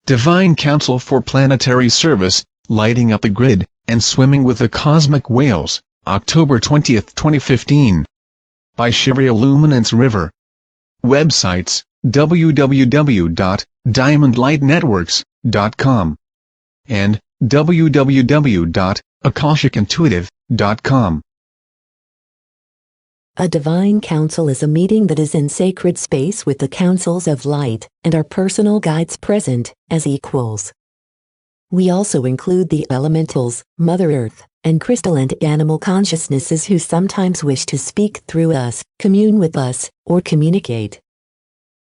Divine Council for Planetary Service, Lighting Up the Grid, and Swimming with the Cosmic Whales, October 20, 2015. By Shivrael Luminance River. Websites, www.diamondlightnetworks.com and www.akashicintuitive.com. A divine council is a meeting that is in sacred space with the councils of light and our personal guides present as equals. We also include the elementals, Mother Earth, and crystal and animal consciousnesses who sometimes wish to speak through us, commune with us, or communicate.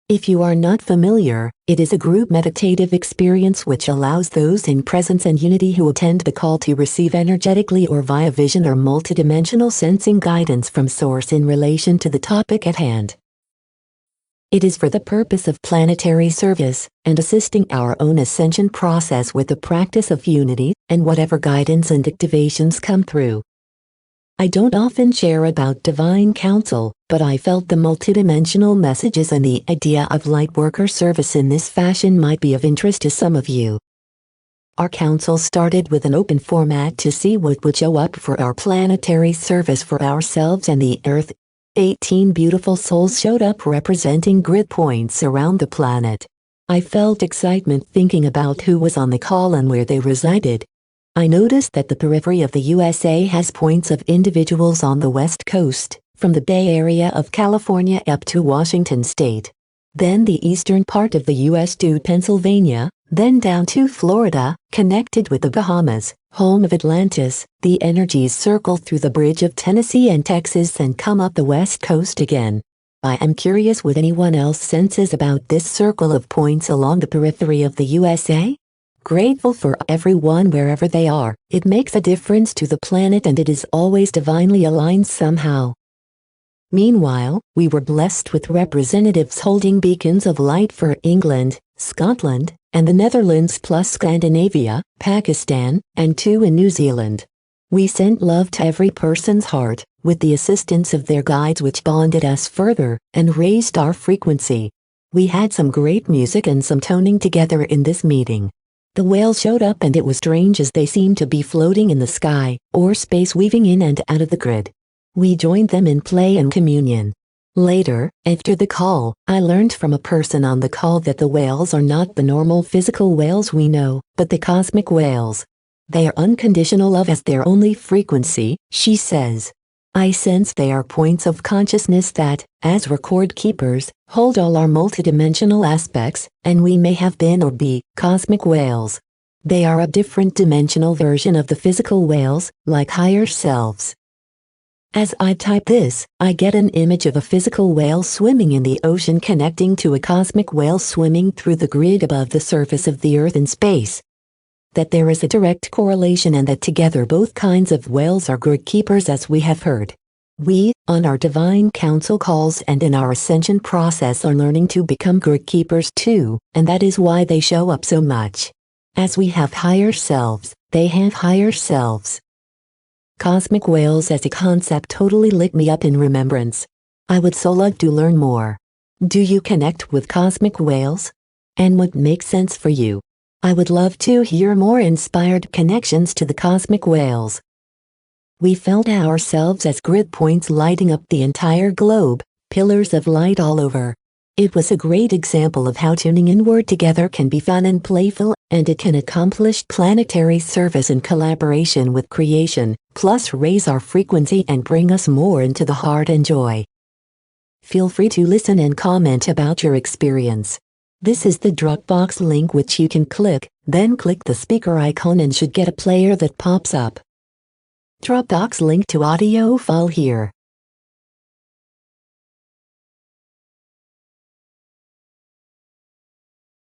If you are not familiar, it is a group meditative experience which allows those in presence and unity who attend the call to receive energetically or via vision or multidimensional sensing guidance from Source in relation to the topic at hand. It is for the purpose of planetary service and assisting our own ascension process with the practice of unity and whatever guidance and activations come through. I don't often share about divine council, but I felt the multidimensional messages and the idea of lightworker service in this fashion might be of interest to some of you. Our council started with an open format to see what would show up for our planetary service for ourselves and the Earth. 18 beautiful souls showed up representing grid points around the planet. I felt excitement thinking about who was on the call and where they resided. I noticed that the periphery of the USA has points of individuals on the West Coast, from the Bay Area of California up to Washington State. Then the eastern part of the US to Pennsylvania, then down to Florida, connected with the Bahamas, home of Atlantis. The energies circle through the bridge of Tennessee and Texas and come up the West Coast again. I am curious what anyone else senses about this circle of points along the periphery of the USA? Grateful for everyone wherever they are. It makes a difference to the planet and it is always divinely aligned somehow. Meanwhile, we were blessed with representatives holding beacons of light for England, Scotland, and the Netherlands plus Scandinavia, Pakistan, and 2 in New Zealand. We sent love to every person's heart, with the assistance of their guides which bonded us further, and raised our frequency. We had some great music and some toning together in this meeting. The whales showed up and it was strange as they seemed to be floating in the sky, or space weaving in and out of the grid. We joined them in play and communion. Later, after the call, I learned from a person on the call that the whales are not the normal physical whales we know, but the cosmic whales. They are unconditional love as their only frequency, she says. I sense they are points of consciousness that, as record keepers, hold all our multidimensional aspects, and we may have been or be cosmic whales. They are a different dimensional version of the physical whales, like higher selves. As I type this, I get an image of a physical whale swimming in the ocean connecting to a cosmic whale swimming through the grid above the surface of the Earth in space. That there is a direct correlation and that together both kinds of whales are grid keepers as we have heard. We, on our divine council calls and in our ascension process are learning to become grid keepers too, and that is why they show up so much. As we have higher selves, they have higher selves. Cosmic whales as a concept totally lit me up in remembrance. I would so love to learn more. Do you connect with cosmic whales? And what makes sense for you? I would love to hear more inspired connections to the cosmic whales. We felt ourselves as grid points lighting up the entire globe, pillars of light all over. It was a great example of how tuning inward together can be fun and playful, and it can accomplish planetary service in collaboration with creation, plus raise our frequency and bring us more into the heart and joy. Feel free to listen and comment about your experience. This is the Dropbox link which you can click, then click the speaker icon and should get a player that pops up. Dropbox link to audio file here.